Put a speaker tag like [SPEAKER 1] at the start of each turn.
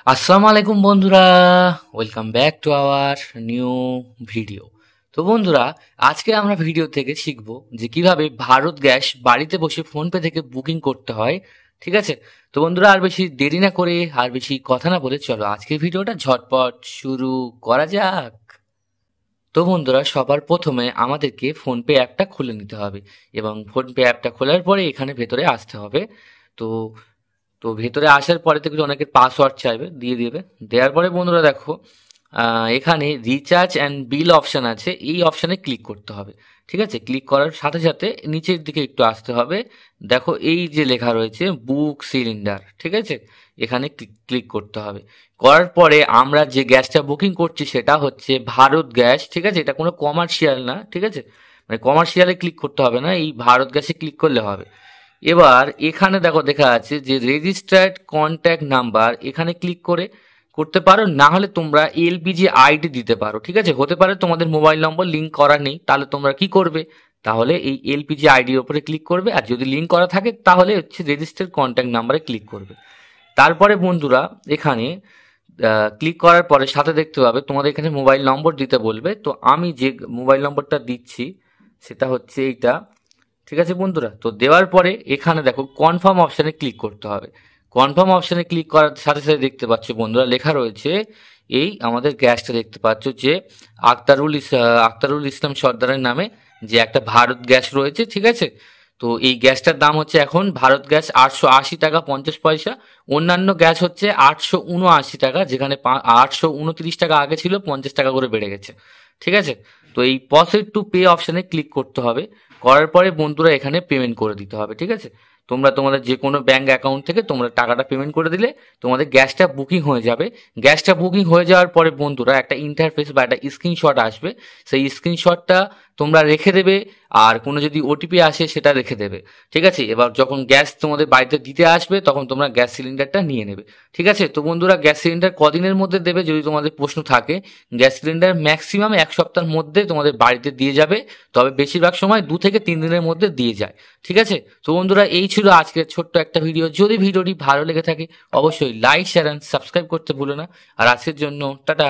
[SPEAKER 1] আসসালামু আলাইকুম বন্ধুরা, welcome back to our new video. তো বন্ধুরা, আজকে আমরা ভিডিও থেকে শিখব যে কিভাবে ভারত গ্যাস বাড়িতে বসে ফোনপে থেকে বুকিং করতে হয়। ঠিক আছে? তো বন্ধুরা, আর বেশি দেরি না করে আর বেশি কথা না বলে চলো আজকের ভিডিওটা ঝটপট শুরু করা যাক। তো বন্ধুরা, সবার প্রথমে আমাদেরকে ফোনপে অ্যাপটা খুলে নিতে হবে এবং ফোনপে অ্যাপটা খোলার পরে এখানে ভেতরে আসতে হবে। তো তো ভেতরে আসার পরে দেখবে অনেকের পাসওয়ার্ড চাইবে, দিয়ে দেবে। দেওয়ার পরে বন্ধুরা দেখো, এখানে রিচার্জ অ্যান্ড বিল অপশান আছে, এই অপশানে ক্লিক করতে হবে। ঠিক আছে? ক্লিক করার সাথে সাথে নিচের দিকে একটু আসতে হবে। দেখো এই যে লেখা রয়েছে বুক সিলিন্ডার, ঠিক আছে? এখানে ক্লিক করতে হবে। করার পরে আমরা যে গ্যাসটা বুকিং করছি সেটা হচ্ছে ভারত গ্যাস। ঠিক আছে? এটা কোনো কমার্শিয়াল না। ঠিক আছে? মানে কমার্শিয়ালে ক্লিক করতে হবে না, এই ভারত গ্যাসে ক্লিক করলে হবে। এবার এখানে দেখো দেখা আছে যে রেজিস্টার্ড কন্ট্যাক্ট নাম্বার, এখানে ক্লিক করে করতে পারো, না হলে তোমরা এলপিজি আইডি দিতে পারো। ঠিক আছে? হতে পারে তোমাদের মোবাইল নম্বর লিঙ্ক করা নেই, তাহলে তোমরা কি করবে, তাহলে এই এলপিজি আইডির উপরে ক্লিক করবে, আর যদি লিঙ্ক করা থাকে তাহলে হচ্ছে রেজিস্টার্ড কন্ট্যাক্ট নাম্বারে ক্লিক করবে। তারপরে বন্ধুরা এখানে ক্লিক করার পরে সাথে দেখতে পাবে তোমাদের এখানে মোবাইল নম্বর দিতে বলবে। তো আমি যে মোবাইল নম্বরটা দিচ্ছি সেটা হচ্ছে এইটা। ঠিক আছে বন্ধুরা? তো দেওয়ার পরে এখানে দেখো কনফার্ম অপশানে ক্লিক করতে হবে। কনফার্ম অপশানে ক্লিক করার সাথে সাথে দেখতে পাচ্ছ বন্ধুরা লেখা রয়েছে, এই আমাদের গ্যাসটা দেখতে পাচ্ছ যে আক্তারুল ইসলাম সর্দারের নামে যে একটা ভারত গ্যাস রয়েছে। ঠিক আছে? তো এই গ্যাসটার দাম হচ্ছে এখন ভারত গ্যাস 880 টাকা 50 পয়সা। অন্যান্য গ্যাস হচ্ছে 879 টাকা, যেখানে 829 টাকা আগে ছিল, 50 টাকা করে বেড়ে গেছে। ঠিক আছে? তো এই প্রসিড টু পে অপশানে ক্লিক করতে হবে। করার পরে বন্ধুরা এখানে পেমেন্ট করে দিতে হবে। ঠিক আছে? তোমরা তোমাদের যে কোনো ব্যাঙ্ক অ্যাকাউন্ট থেকে তোমরা টাকাটা পেমেন্ট করে দিলে তোমাদের গ্যাসটা বুকিং হয়ে যাবে। গ্যাসটা বুকিং হয়ে যাওয়ার পরে বন্ধুরা একটা ইন্টারফেস বা একটা স্ক্রিনশট আসবে, সেই স্ক্রিনশটটা তোমরা রেখে দেবে, আর কোনো যদি ওটিপি আসে সেটা রেখে দেবে। ঠিক আছে? এবার যখন গ্যাস তোমাদের বাড়িতে দিতে আসবে তখন তোমরা গ্যাস সিলিন্ডারটা নিয়ে নেবে। ঠিক আছে? তো বন্ধুরা, গ্যাস সিলিন্ডার কদিনের মধ্যে দেবে যদি তোমাদের প্রশ্ন থাকে, গ্যাস সিলিন্ডার ম্যাক্সিমাম 1 সপ্তাহের মধ্যে তোমাদের বাড়িতে দিয়ে যাবে, তবে বেশিরভাগ সময় 2 থেকে 3 দিনের মধ্যে দিয়ে যায়। ঠিক আছে? তো বন্ধুরা, এই ছিল আজকের ছোট্ট একটা ভিডিও। যদি ভিডিওটি ভালো লেগে থাকে অবশ্যই লাইক শেয়ার অ্যান্ড সাবস্ক্রাইব করতে ভুলো না। আর আজকের জন্য টাটা।